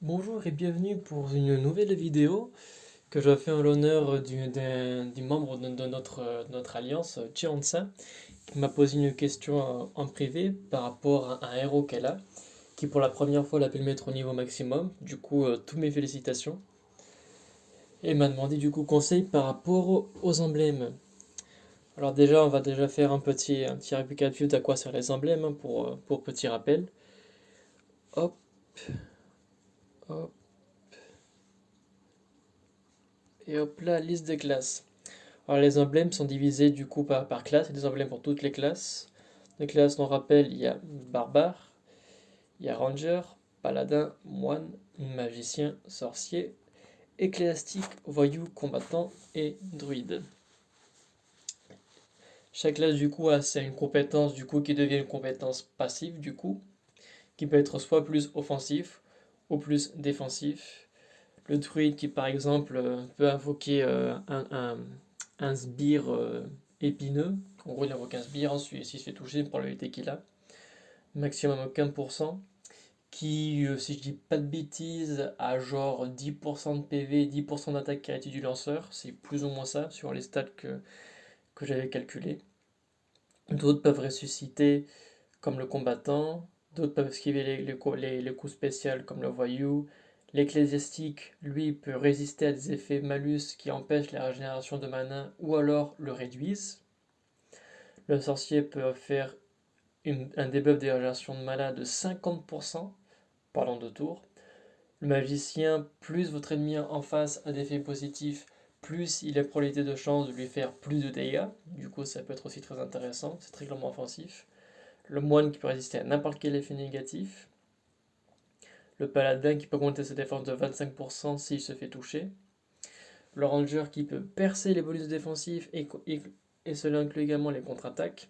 Bonjour et bienvenue pour une nouvelle vidéo que je fais en l'honneur du membre de notre alliance, Chianza, qui m'a posé une question en privé par rapport à un héros qu'elle a, qui pour la première fois l'a pu le mettre au niveau maximum. Du coup, toutes mes félicitations. Et m'a demandé du coup conseil par rapport aux emblèmes. Alors déjà, on va déjà faire un petit récapitulatif d'à quoi servent les emblèmes pour petit rappel. Hop, hop, et hop là, liste des classes. Alors les emblèmes sont divisés du coup par classe, il y a des emblèmes pour toutes les classes. Les classes, on rappelle, il y a barbare, il y a ranger, paladin, moine, magicien, sorcier, ecclésiastique, voyou, combattant et druide. Chaque classe du coup a une compétence du coup qui devient une compétence passive du coup, qui peut être soit plus offensif ou plus défensif. Le druide qui par exemple peut invoquer un sbire épineux. En gros, il invoque un sbire, ensuite s'il se fait toucher pour la lutter qu'il a. Maximum 15%. Qui, si je dis pas de bêtises, a genre 10% de PV, 10% d'attaque créative du lanceur. C'est plus ou moins ça sur les stats que j'avais calculé. D'autres peuvent ressusciter comme le combattant. D'autres peuvent esquiver les coups spéciaux comme le voyou. L'ecclésiastique, lui, peut résister à des effets malus qui empêchent la régénération de mana ou alors le réduisent. Le sorcier peut faire un debuff de régénération de mana de 50% pendant 2 tours. Le magicien, plus votre ennemi en face a d'effets positifs, plus il a probabilité de chance de lui faire plus de dégâts. Du coup, ça peut être aussi très intéressant, c'est très clairement offensif. Le moine qui peut résister à n'importe quel effet négatif. Le paladin qui peut augmenter sa défense de 25% s'il se fait toucher. Le ranger qui peut percer les bonus défensifs et cela inclut également les contre-attaques.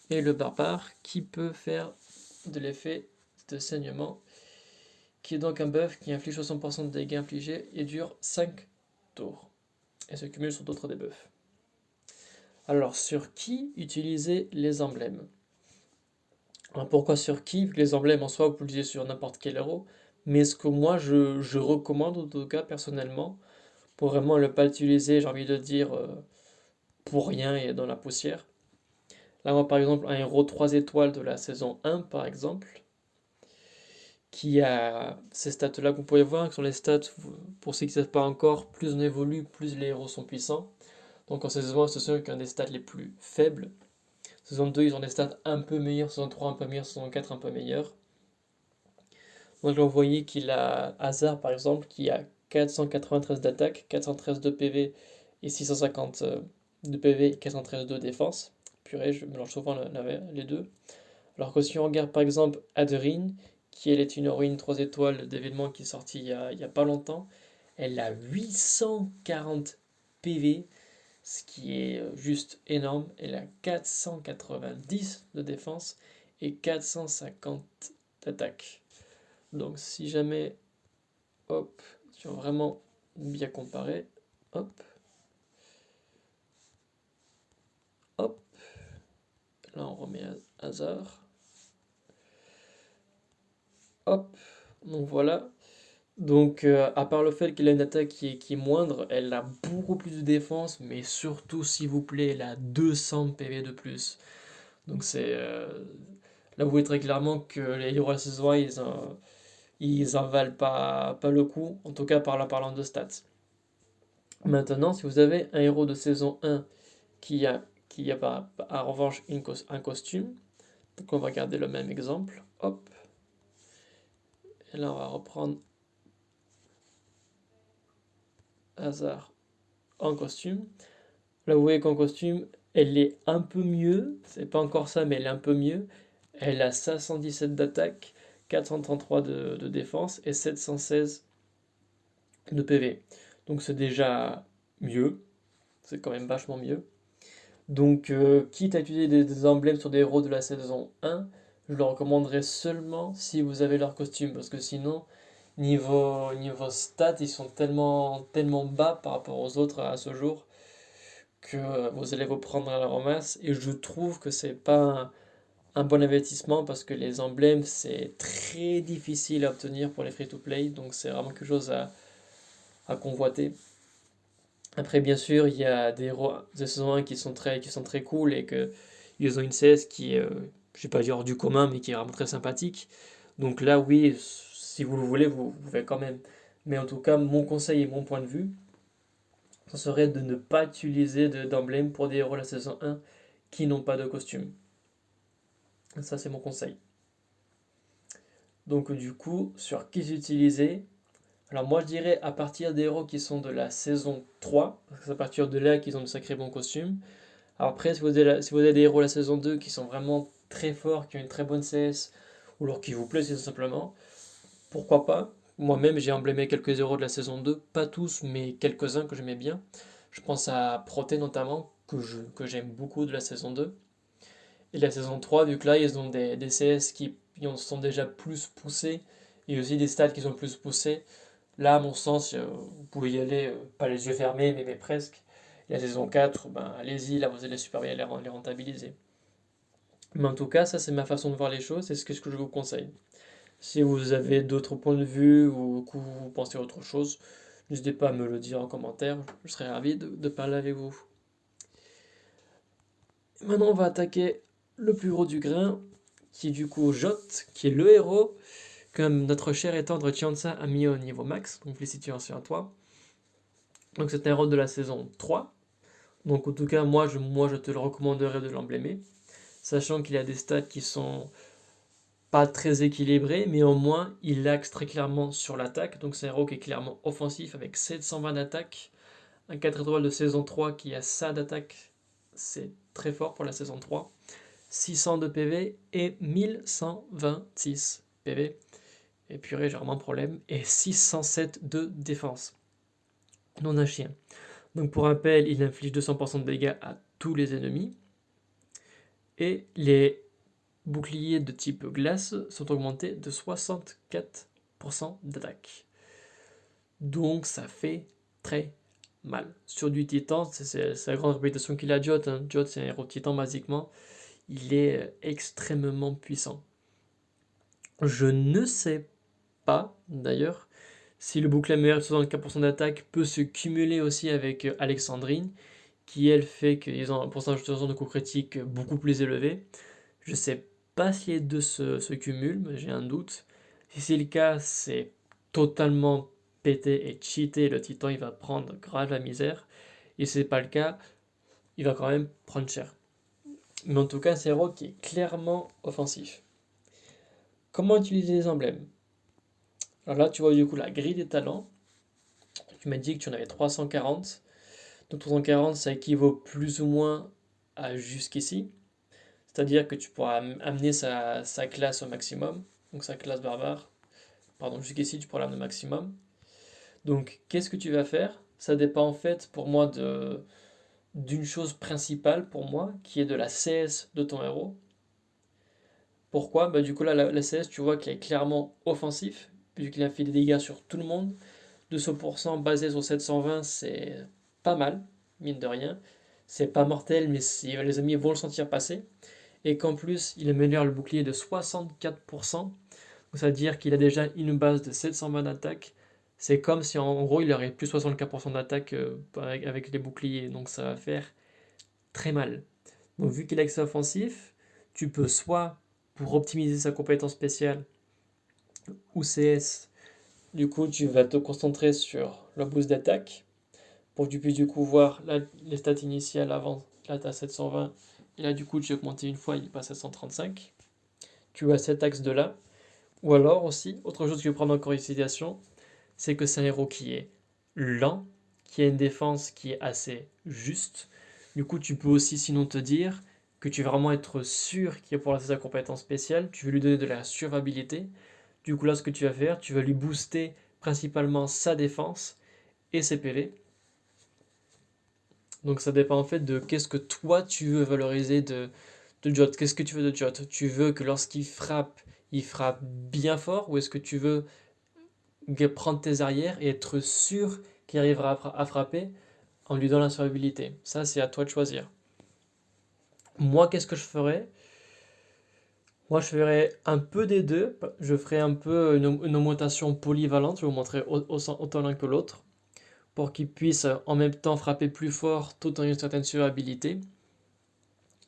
Et le barbare qui peut faire de l'effet de saignement, qui est donc un buff qui inflige 60% de dégâts infligés et dure 5 tours, et se cumule sur d'autres debuffs. Alors, sur qui utiliser les emblèmes? Alors, pourquoi sur qui? Vu que les emblèmes en soi, vous pouvez l'utiliser sur n'importe quel héros, mais ce que moi je recommande, en tout cas personnellement, pour vraiment ne pas l'utiliser, j'ai envie de dire, pour rien et dans la poussière. Là, moi, par exemple, un héros 3 étoiles de la saison 1, par exemple, qui a ces stats-là que vous pouvez voir, qui sont les stats, pour ceux qui ne savent pas encore, plus on évolue, plus les héros sont puissants. Donc en saison 1, ce sont un des stats les plus faibles. Saison 2, ils ont des stats un peu meilleurs, saison 3 un peu meilleurs, saison 4 un peu meilleurs. Donc là, vous voyez qu'il a Hazard, par exemple, qui a 493 d'attaque, 413 de PV et 650 de PV et 413 de défense. Purée, je mélange souvent les deux. Alors que si on regarde par exemple Adeline, qui elle est une héroïne 3 étoiles d'événement qui est sortie il y a pas longtemps, elle a 840 PV, ce qui est juste énorme. Elle a 490 de défense et 450 d'attaque. Donc si jamais, hop, si on veut vraiment bien comparer, hop, hop, là on remet hasard, hop, donc voilà. Donc, à part le fait qu'elle a une attaque qui est moindre, elle a beaucoup plus de défense, mais surtout, s'il vous plaît, elle a 200 PV de plus. Donc, là, vous voyez très clairement que les héros de la saison 1, ils en valent pas le coup, en tout cas parlant de stats. Maintenant, si vous avez un héros de saison 1 qui a en revanche un costume, donc on va garder le même exemple, hop, et là, on va reprendre hasard en costume. Là, vous voyez qu'en costume, elle est un peu mieux. C'est pas encore ça, mais elle est un peu mieux. Elle a 517 d'attaque, 433 de défense et 716 de PV. Donc c'est déjà mieux. C'est quand même vachement mieux. Donc, quitte à utiliser des emblèmes sur des héros de la saison 1, je le recommanderais seulement si vous avez leur costume. Parce que sinon, niveau stats, ils sont tellement bas par rapport aux autres à ce jour que vous allez vous prendre à la ramasse. Et je trouve que c'est pas un bon investissement parce que les emblèmes, c'est très difficile à obtenir pour les free-to-play, donc c'est vraiment quelque chose à convoiter. Après, bien sûr, il y a des héros de saison 1 qui sont très cool et que ils ont une CS qui est, je vais pas dire hors du commun, mais qui est vraiment très sympathique. Donc là, oui, si vous le voulez, vous pouvez quand même. Mais en tout cas, mon conseil et mon point de vue, ce serait de ne pas utiliser d'emblème pour des héros de la saison 1 qui n'ont pas de costume. Ça, c'est mon conseil. Donc du coup, sur qui utiliser? Alors moi je dirais à partir des héros qui sont de la saison 3, parce que c'est à partir de là qu'ils ont de sacrés bons costumes. Alors après, si vous avez des héros de la saison 2 qui sont vraiment très forts, qui ont une très bonne CS, ou alors qui vous plaisent tout simplement, pourquoi pas? Moi-même j'ai emblémé quelques héros de la saison 2, pas tous, mais quelques-uns que j'aimais bien. Je pense à Proté notamment, que j'aime beaucoup de la saison 2. Et la saison 3, vu que là ils ont des CS qui sont déjà plus poussés, et aussi des stats qui sont plus poussés, là, à mon sens, vous pouvez y aller, pas les yeux fermés, mais presque. Et la saison 4, ben, allez-y, là, vous allez super bien les rentabiliser. Mais en tout cas, ça, c'est ma façon de voir les choses, et c'est ce que je vous conseille. Si vous avez d'autres points de vue ou que vous pensez à autre chose, n'hésitez pas à me le dire en commentaire, je serais ravi de parler avec vous. Maintenant, on va attaquer le plus gros du grain, qui est du coup Jot, qui est le héros, comme notre cher et tendre Tianza a mis au niveau max, donc félicitations à toi. Donc c'est un héros de la saison 3. Donc en tout cas, moi je te le recommanderais de l'emblémer, sachant qu'il a des stats qui sont pas très équilibrés, mais au moins il axe très clairement sur l'attaque. Donc c'est un héros qui est clairement offensif avec 720 d'attaque, un 4 étoiles de saison 3 qui a ça d'attaque, c'est très fort pour la saison 3, 600 de PV et 1126 PV. Et purée, j'ai vraiment un problème. Et 607 de défense. Non un chien. Donc pour rappel, il inflige 200% de dégâts à tous les ennemis. Et les boucliers de type glace sont augmentés de 64% d'attaque. Donc ça fait très mal. Sur du titan, c'est la grande réputation qu'il a Jot. Hein. Jot c'est un héros titan basiquement. Il est extrêmement puissant. Je ne sais pas d'ailleurs si le bouclier meilleur de 64% d'attaque peut se cumuler aussi avec Alexandrine, qui elle fait qu'ils ont un pourcentage de coups critiques beaucoup plus élevé. Je sais pas si les deux se cumulent, mais j'ai un doute. Si c'est le cas, c'est totalement pété et cheaté. Le titan, il va prendre grave la misère. Et si c'est pas le cas, il va quand même prendre cher. Mais en tout cas, c'est un héros qui est clairement offensif. Comment utiliser les emblèmes? Alors là, tu vois du coup la grille des talents. Tu m'as dit que tu en avais 340. Donc 340, ça équivaut plus ou moins à jusqu'ici. C'est-à-dire que tu pourras amener sa classe au maximum, donc sa classe barbare. Pardon, jusqu'ici, tu pourras l'amener au maximum. Donc, qu'est-ce que tu vas faire? Ça dépend en fait pour moi d'une chose principale pour moi, qui est de la CS de ton héros. Pourquoi? Bah, du coup, là, la CS, tu vois qu'il est clairement offensif, puisqu'il a fait des dégâts sur tout le monde. 200% basé sur 720, c'est pas mal, mine de rien. C'est pas mortel, mais les amis vont le sentir passer. Et qu'en plus, il améliore le bouclier de 64%. C'est-à-dire qu'il a déjà une base de 720 d'attaque. C'est comme si en gros il aurait plus 64% d'attaque avec les boucliers. Donc ça va faire très mal. Donc vu qu'il est accès offensif, tu peux soit pour optimiser sa compétence spéciale ou CS, du coup tu vas te concentrer sur le boost d'attaque pour que tu puisses du coup voir les stats initiales avant. Là tu as 720 et là du coup tu as augmenté une fois, il passe à 135. Tu as cet axe de là. Ou alors aussi, autre chose que je vais prendre en considération, c'est que c'est un héros qui est lent, qui a une défense qui est assez juste. Du coup, tu peux aussi sinon te dire que tu veux vraiment être sûr qu'il est pour lancer sa compétence spéciale, tu veux lui donner de la survivabilité. Du coup, là, ce que tu vas faire, tu vas lui booster principalement sa défense et ses PV. Donc ça dépend en fait de qu'est-ce que toi tu veux valoriser de Jot. Qu'est-ce que tu veux de Jot? Tu veux que lorsqu'il frappe, il frappe bien fort, ou est-ce que tu veux prendre tes arrières et être sûr qu'il arrivera à frapper en lui donnant la survivabilité? Ça, c'est à toi de choisir. Moi, qu'est-ce que je ferais? Moi, je ferais un peu des deux. Je ferais un peu une augmentation polyvalente. Je vais vous montrer autant l'un que l'autre pour qu'il puisse en même temps frapper plus fort tout en une certaine surabilité.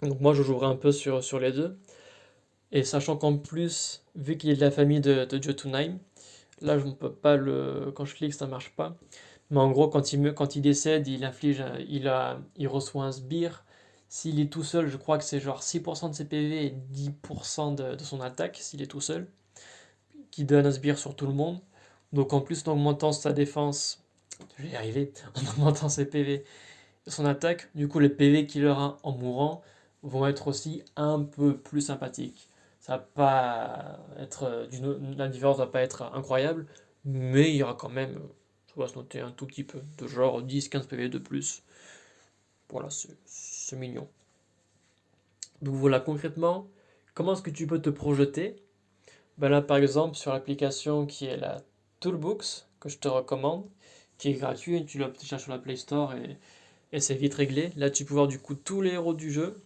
Donc moi, je jouerai un peu sur les deux. Et sachant qu'en plus, vu qu'il est de la famille de Jotunheim, là, je ne peux pas le... Quand je clique, ça marche pas. Mais en gros, quand il décède, il inflige, il reçoit un sbire. S'il est tout seul, je crois que c'est genre 6% de ses PV et 10% de son attaque, s'il est tout seul, qui donne un sbire sur tout le monde. Donc en plus, en augmentant sa défense, je vais y arriver, en augmentant ses PV, son attaque, du coup les PV qu'il aura en mourant vont être aussi un peu plus sympathiques. Ça va pas être, la différence va pas être incroyable, mais il y aura quand même, ça va se noter un tout petit peu, de genre 10-15 PV de plus. Voilà, c'est mignon. Donc voilà, concrètement, comment est-ce que tu peux te projeter? Ben là, par exemple, sur l'application qui est la Toolbooks, que je te recommande, qui est gratuite, tu la cherches sur la Play Store et c'est vite réglé. Là, tu peux voir du coup tous les héros du jeu,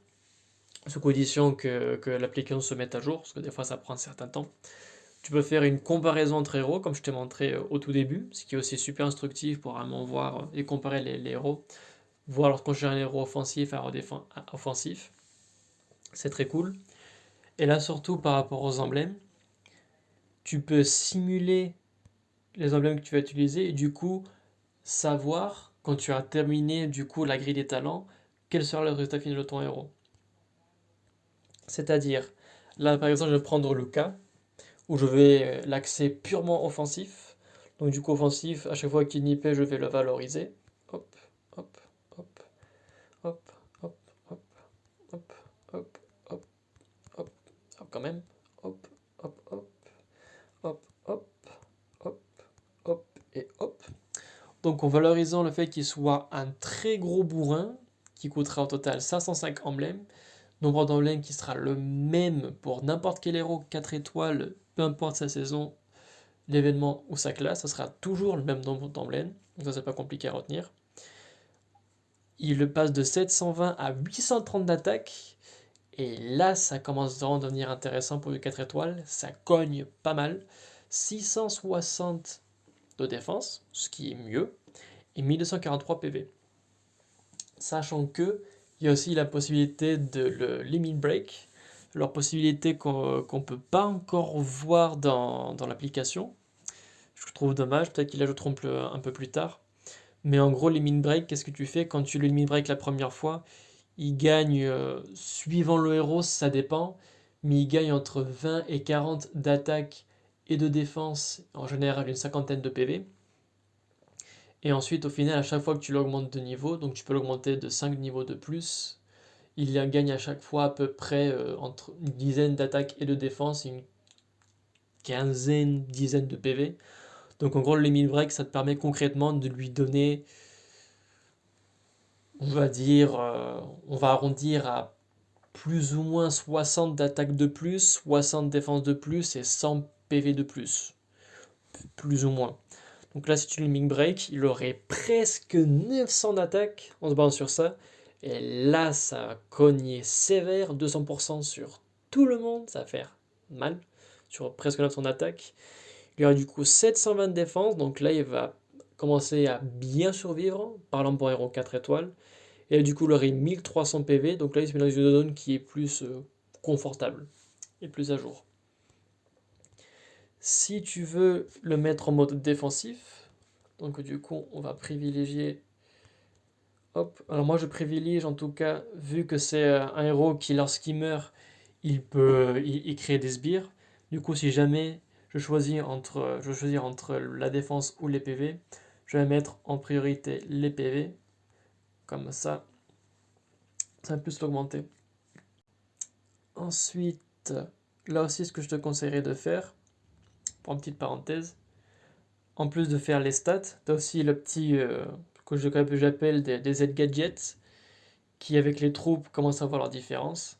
sous condition que l'application se mette à jour, parce que des fois ça prend un certain temps. Tu peux faire une comparaison entre héros, comme je t'ai montré au tout début, ce qui est aussi super instructif pour vraiment voir et comparer les héros. Voir lorsqu'on cherche un héros offensif, un héros offensif. C'est très cool. Et là, surtout par rapport aux emblèmes, tu peux simuler les emblèmes que tu vas utiliser et du coup savoir, quand tu as terminé du coup la grille des talents, quel sera le résultat final de ton héros. C'est-à-dire, là par exemple, je vais prendre le cas où je vais l'axer purement offensif. Donc du coup offensif, à chaque fois qu'il y a une IP, je vais le valoriser. Hop, hop, hop, hop, hop, hop, hop, hop, hop, hop, hop, quand même. Hop, hop, hop, hop, hop, hop, hop, et hop. Donc en valorisant le fait qu'il soit un très gros bourrin, qui coûtera au total 505 emblèmes, nombre d'emblèmes qui sera le même pour n'importe quel héros 4 étoiles, peu importe sa saison, l'événement ou sa classe, ça sera toujours le même nombre d'emblèmes, donc ça c'est pas compliqué à retenir. Il le passe de 720 à 830 d'attaque, et là ça commence vraiment à devenir intéressant pour le 4 étoiles, ça cogne pas mal. 660 de défense, ce qui est mieux, et 1243 PV. Sachant que il y a aussi la possibilité de le limit break, leur possibilité qu'on ne peut pas encore voir dans l'application. Je trouve dommage, peut-être qu'ils l'ajouteront un peu plus tard. Mais en gros, limit break, qu'est-ce que tu fais quand tu le limit break la première fois? Il gagne, suivant le héros, ça dépend, mais il gagne entre 20 et 40 d'attaque et de défense, en général une cinquantaine de PV. Et ensuite, au final, à chaque fois que tu l'augmentes de niveau, donc tu peux l'augmenter de 5 niveaux de plus, il gagne à chaque fois à peu près entre une dizaine d'attaques et de défense et une dizaine de PV. Donc en gros, le limit break, ça te permet concrètement de lui donner, on va dire, on va arrondir à plus ou moins 60 d'attaque de plus, 60 défense de plus et 100 PV de plus. Plus ou moins. Donc là, si tu le limit break, il aurait presque 900 d'attaque en se basant sur ça. Et là, ça va cogner sévère, 200% sur tout le monde, ça va faire mal, sur presque 900 d'attaque. Il y aura du coup 720 de défense, donc là, il va commencer à bien survivre, parlant pour héros 4 étoiles. Et là, du coup, il aurait 1300 PV, donc là, il se met dans une zone qui est plus confortable et plus à jour. Si tu veux le mettre en mode défensif, donc du coup, on va privilégier. Hop, alors moi je privilégie en tout cas, vu que c'est un héros qui lorsqu'il meurt, il crée des sbires. Du coup, si jamais je veux choisir entre la défense ou les PV, je vais mettre en priorité les PV. Comme ça va plus l'augmenter. Ensuite, là aussi ce que je te conseillerais de faire, pour une petite parenthèse, en plus de faire les stats, tu as aussi le petit que j'appelle des Z-gadgets qui, avec les troupes, commencent à voir leur différence.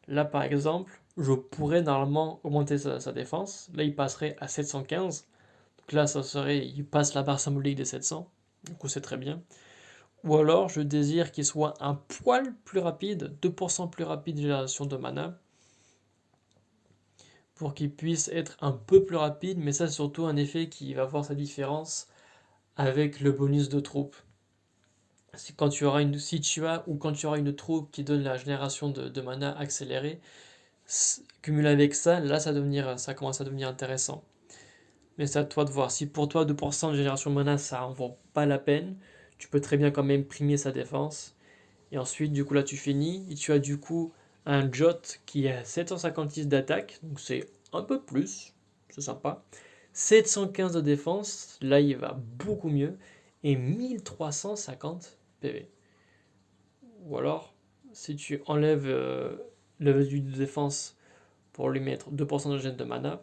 Là, par exemple, je pourrais normalement augmenter sa défense. Là, il passerait à 715. Donc là, il passe la barre symbolique des 700. Du coup, c'est très bien. Ou alors, je désire qu'il soit un poil plus rapide, 2% plus rapide de génération de mana. pour qu'il puisse être un peu plus rapide, mais ça, c'est surtout un effet qui va voir sa différence avec le bonus de troupe. Si tu as ou quand tu auras une troupe qui donne la génération de mana accélérée, cumulé avec ça, là ça commence à devenir intéressant. Mais c'est à toi de voir. Si pour toi 2% de génération de mana ça en vaut pas la peine, tu peux très bien quand même primer sa défense. Et ensuite, du coup, là tu finis. Et tu as du coup un Jot qui a 756 d'attaque, donc c'est un peu plus, c'est sympa. 715 de défense, là il va beaucoup mieux. Et 1350 PV. Ou alors, si tu enlèves le résidu de défense pour lui mettre 2% de gène de mana,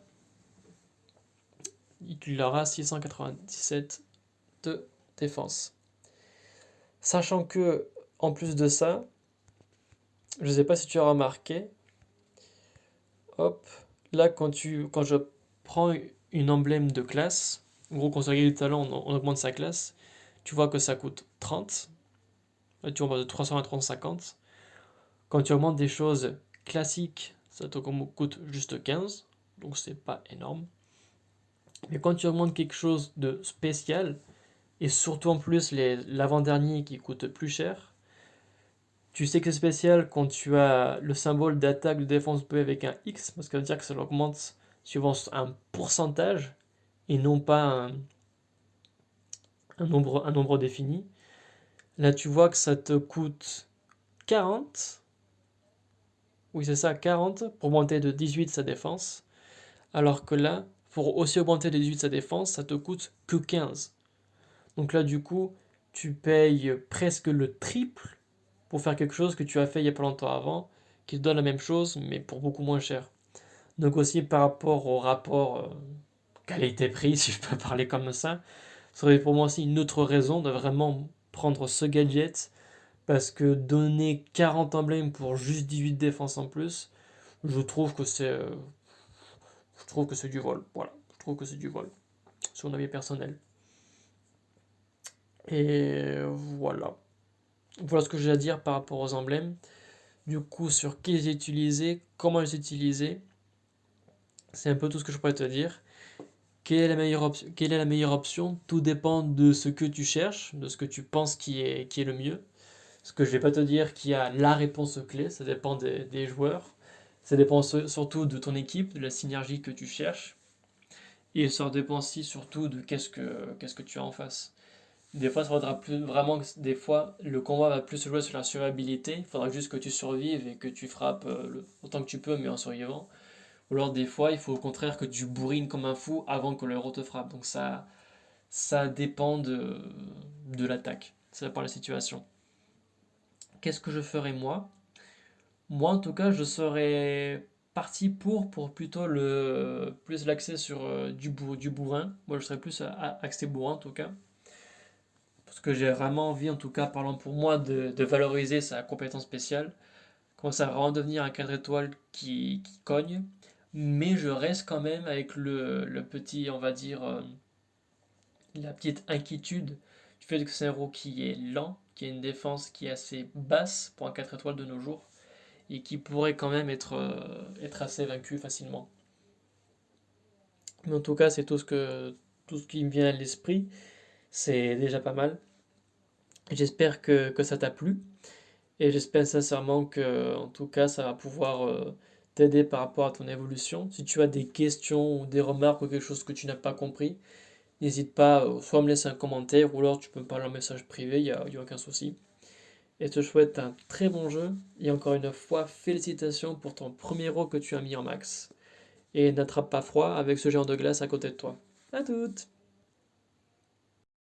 il aura 697 de défense. Sachant que, en plus de ça, je ne sais pas si tu as remarqué, hop, là quand je prends une emblème de classe, en gros quand on regarde le talent, on augmente sa classe, tu vois que ça coûte 30, là tu augmentes de 300 à 350. Quand tu augmentes des choses classiques, ça te coûte juste 15, donc c'est pas énorme. Mais quand tu augmentes quelque chose de spécial, et surtout en plus l'avant-dernier qui coûte plus cher, tu sais que c'est spécial quand tu as le symbole d'attaque, de défense B avec un X, parce que ça veut dire que ça augmente suivant un pourcentage et non pas un nombre défini. Là, tu vois que ça te coûte 40. Oui, c'est ça, 40 pour monter de 18 sa défense. Alors que là, pour aussi augmenter de 18 sa défense, ça te coûte que 15. Donc là, du coup, tu payes presque le triple pour faire quelque chose que tu as fait il y a pas longtemps avant, qui te donne la même chose, mais pour beaucoup moins cher. Donc aussi par rapport au rapport qualité-prix, si je peux parler comme ça, ça serait pour moi aussi une autre raison de vraiment prendre ce gadget, parce que donner 40 emblèmes pour juste 18 défenses en plus, je trouve que c'est du vol. Voilà, je trouve que c'est du vol, sur mon avis personnel. Et voilà. Voilà ce que j'ai à dire par rapport aux emblèmes. Du coup, sur qui les utiliser, comment les utiliser, c'est un peu tout ce que je pourrais te dire. Quelle est la meilleure option? Tout dépend de ce que tu cherches, de ce que tu penses qui est le mieux. Parce que je vais pas te dire qu'il y a la réponse clé, ça dépend des joueurs. Ça dépend surtout de ton équipe, de la synergie que tu cherches. Et ça dépend aussi surtout de qu'est-ce que tu as en face. Des fois, ça faudra plus vraiment, des fois, le combat va plus se jouer sur la survivabilité. Il faudra juste que tu survives et que tu frappes autant que tu peux, mais en survivant. Ou alors, des fois, il faut au contraire que tu bourrines comme un fou avant que le héros te frappe. Donc, ça dépend de l'attaque. Ça dépend de la situation. Qu'est-ce que je ferais moi? Moi, en tout cas, je serais parti pour plutôt plus l'axer sur du bourrin. Moi, je serais plus axé bourrin, en tout cas. Parce que j'ai vraiment envie, en tout cas, parlant pour moi, de valoriser sa compétence spéciale. Commencer à vraiment devenir un 4 étoiles qui cogne. Mais je reste quand même avec le petit, on va dire, la petite inquiétude du fait que c'est un héros qui est lent, qui a une défense qui est assez basse pour un 4 étoiles de nos jours, et qui pourrait quand même être assez vaincu facilement. Mais en tout cas, c'est tout ce qui me vient à l'esprit. C'est déjà pas mal. J'espère que ça t'a plu. Et j'espère sincèrement que, en tout cas, ça va pouvoir t'aider par rapport à ton évolution. Si tu as des questions ou des remarques ou quelque chose que tu n'as pas compris, n'hésite pas soit à me laisser un commentaire ou alors tu peux me parler en message privé, y a aucun souci. Et je te souhaite un très bon jeu. Et encore une fois, félicitations pour ton premier héros que tu as mis en max. Et n'attrape pas froid avec ce géant de glace à côté de toi. À toutes!